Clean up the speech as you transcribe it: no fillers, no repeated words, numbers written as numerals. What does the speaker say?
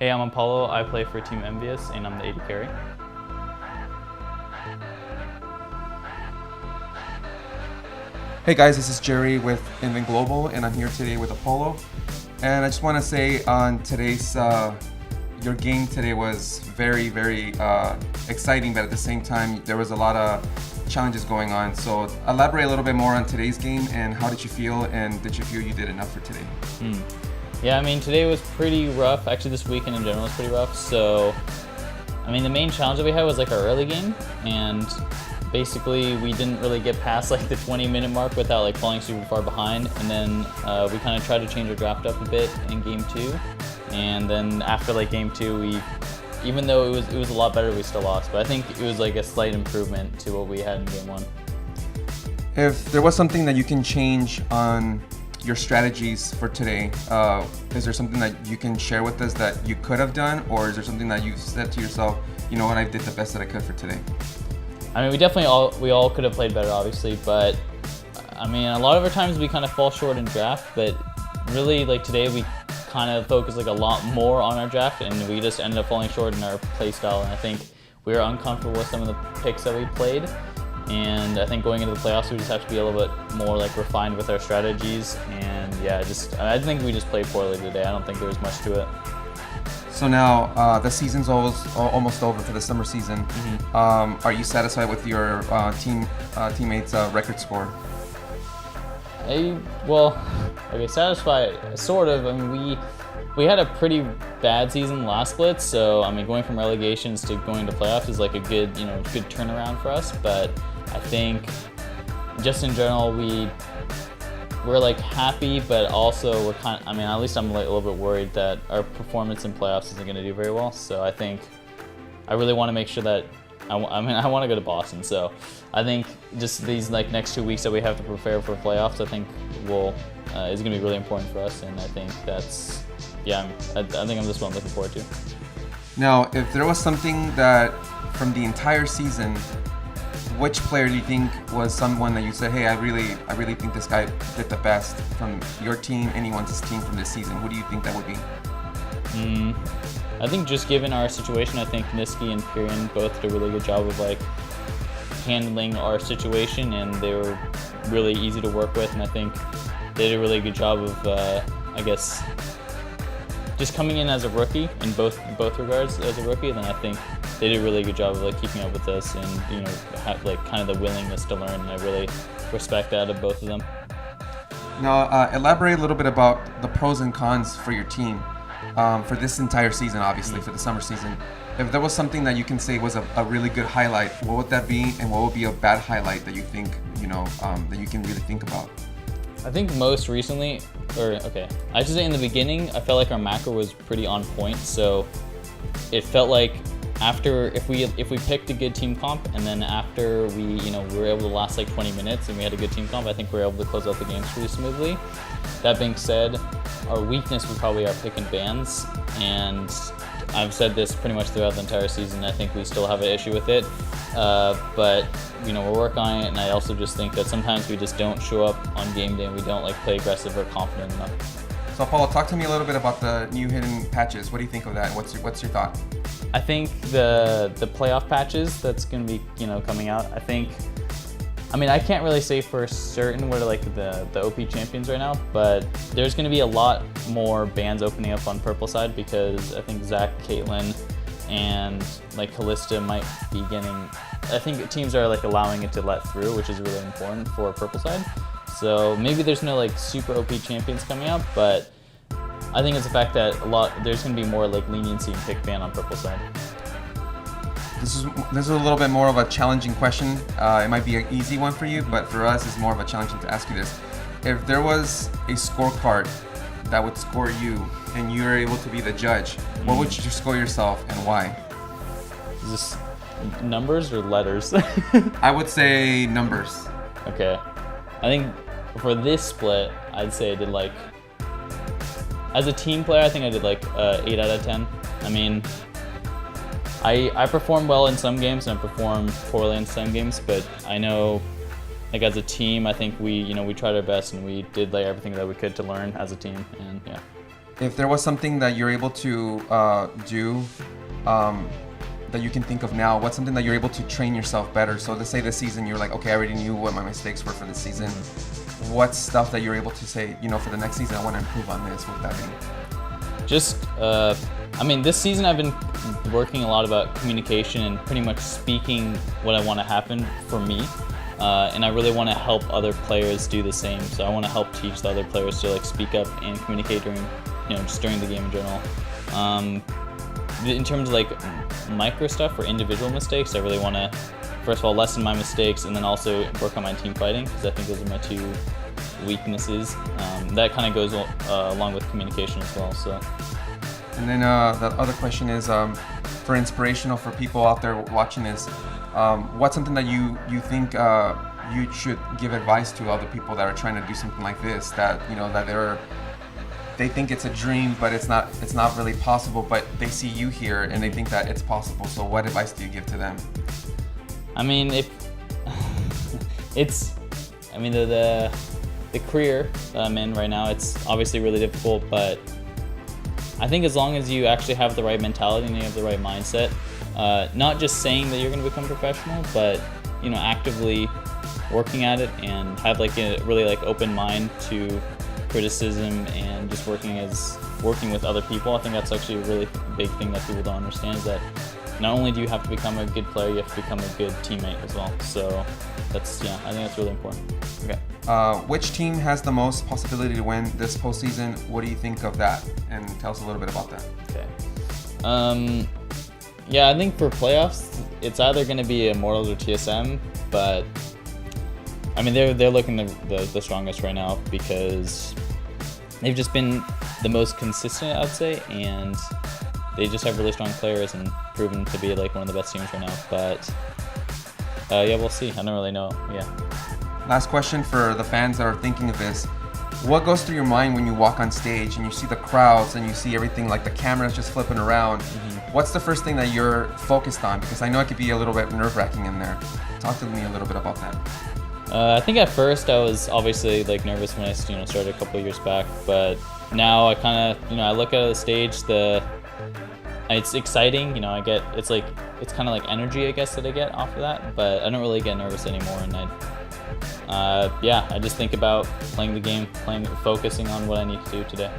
Hey, I'm Apollo. I play for Team Envious, and I'm the AD carry. Hey guys, this is Jerry with Invent Global, and I'm here today with Apollo. And I just want to say on today's, your game today was very, very exciting, but at the same time, there was a lot of challenges going on. So elaborate a little bit more on today's game, and how did you feel, and did you feel you did enough for today? Yeah, I mean, today was pretty rough. Actually, this weekend in general was pretty rough. So, I mean, the main challenge that we had was like our early game, and basically we didn't really get past like the 20-minute mark without like falling super far behind. And then we kind of tried to change our draft up a bit in game 2. And then after like game 2, even though it was a lot better, we still lost. But I think it was like a slight improvement to what we had in game 1. If there was something that you can change on your strategies for today, is there something that you can share with us that you could have done, or is there something that you said to yourself, you know what, I did the best that I could for today? I mean, we all could have played better, obviously, but I mean, a lot of our times we kind of fall short in draft, but really, like today, we kind of focused like a lot more on our draft, and we just ended up falling short in our play style. And I think we were uncomfortable with some of the picks that we played, and I think going into the playoffs, we just have to be a little bit more like refined with our strategies. And yeah, I think we just played poorly today. I don't think there was much to it. So now the season's almost over for the summer season. Are you satisfied with your teammates' record score? Okay, satisfied, sort of. I mean, we had a pretty bad season last split, so I mean, going from relegations to going to playoffs is like a good turnaround for us. But I think just in general, we're like happy, but also at least I'm like a little bit worried that our performance in playoffs isn't going to do very well. So I think I really want to make sure that I want to go to Boston. So I think just these like next 2 weeks that we have to prepare for playoffs, I think is going to be really important for us. And I think I think I'm just what I'm looking forward to. Now, if there was something that from the entire season, which player do you think was someone that you said, hey, I really think this guy did the best from your team, anyone's team from this season? Who do you think that would be? I think just given our situation, I think Niski and Piran both did a really good job of like handling our situation, and they were really easy to work with. And I think they did a really good job of, just coming in as a rookie in both regards as a rookie. Then I think they did a really good job of like keeping up with us and have like kind of the willingness to learn. And I really respect that of both of them. Now, elaborate a little bit about the pros and cons for your team for this entire season, obviously, for the summer season. If there was something that you can say was a really good highlight, what would that be, and what would be a bad highlight that you think, that you can really think about? I think most recently, I should say in the beginning, I felt like our macro was pretty on point. So it felt like if we picked a good team comp, and then after we were able to last like 20 minutes and we had a good team comp, I think we were able to close out the games pretty smoothly. That being said, our weakness was probably our pick and bans, and I've said this pretty much throughout the entire season. I think we still have an issue with it, but we're working on it. And I also just think that sometimes we just don't show up on game day and we don't like play aggressive or confident enough. So Paulo, talk to me a little bit about the new hidden patches. What do you think of that? What's your thought? I think the playoff patches that's going to be coming out. I can't really say for certain what are like the OP champions right now, but there's going to be a lot more bans opening up on purple side, because I think Zach, Caitlyn, and like Callista might be getting. I think teams are like allowing it to let through, which is really important for purple side. So maybe there's no like super OP champions coming out, but I think it's the fact that there's going to be more like leniency and pick ban on purple side. This is a little bit more of a challenging question. It might be an easy one for you, but for us, it's more of a challenging to ask you this. If there was a scorecard that would score you, and you were able to be the judge, what would you score yourself, and why? Is this numbers or letters? I would say numbers. Okay. I think for this split, I'd say I did like, as a team player, I think I did like 8 out of 10. I mean, I performed well in some games and I performed poorly in some games, but I know, like as a team, I think we tried our best and we did like everything that we could to learn as a team, and yeah. if there was something that you're able to do that you can think of now, what's something that you're able to train yourself better? So let's say this season you're like, okay, I already knew what my mistakes were for this season. What's stuff that you're able to say, you know, for the next season, I want to improve on this with that being? Just, I mean, this season I've been working a lot about communication and pretty much speaking what I want to happen for me. And I really want to help other players do the same. So I want to help teach the other players to like speak up and communicate during, you know, just during the game in general. In terms of like micro stuff or individual mistakes, I really want to, first of all, lessen my mistakes and then also work on my team fighting, because I think those are my two weaknesses. That kind of goes along with communication as well. So. And then the other question is, for inspirational for people out there watching this, what's something that you think you should give advice to other people that are trying to do something like this, that you know that they think it's a dream but it's not really possible, but they see you here and they think that it's possible. So what advice do you give to them? I mean, if it's, I mean the career that I'm in right now, it's obviously really difficult, but I think as long as you actually have the right mentality and you have the right mindset, not just saying that you're going to become professional, but you know, actively working at it and have like a really like open mind to criticism and just working with other people. I think that's actually a really big thing that people don't understand, is that not only do you have to become a good player, you have to become a good teammate as well. So that's, yeah, I think that's really important. Okay. Which team has the most possibility to win this postseason? What do you think of that? And tell us a little bit about that. Okay. Yeah, I think for playoffs, it's either going to be Immortals or TSM, but I mean they're looking the strongest right now because they've just been the most consistent, I'd say, and they just have really strong players and proven to be like one of the best teams right now. But yeah, we'll see. I don't really know. Yeah. Last question for the fans that are thinking of this. What goes through your mind when you walk on stage and you see the crowds and you see everything, like the cameras just flipping around? Mm-hmm. What's the first thing that you're focused on? Because I know it could be a little bit nerve-wracking in there. Talk to me a little bit about that. I think at first I was obviously like nervous when I started a couple of years back, but now I kind of, I look at the stage, it's exciting, it's kind of like energy, I guess, that I get off of that, but I don't really get nervous anymore. And I just think about playing the game, focusing on what I need to do today.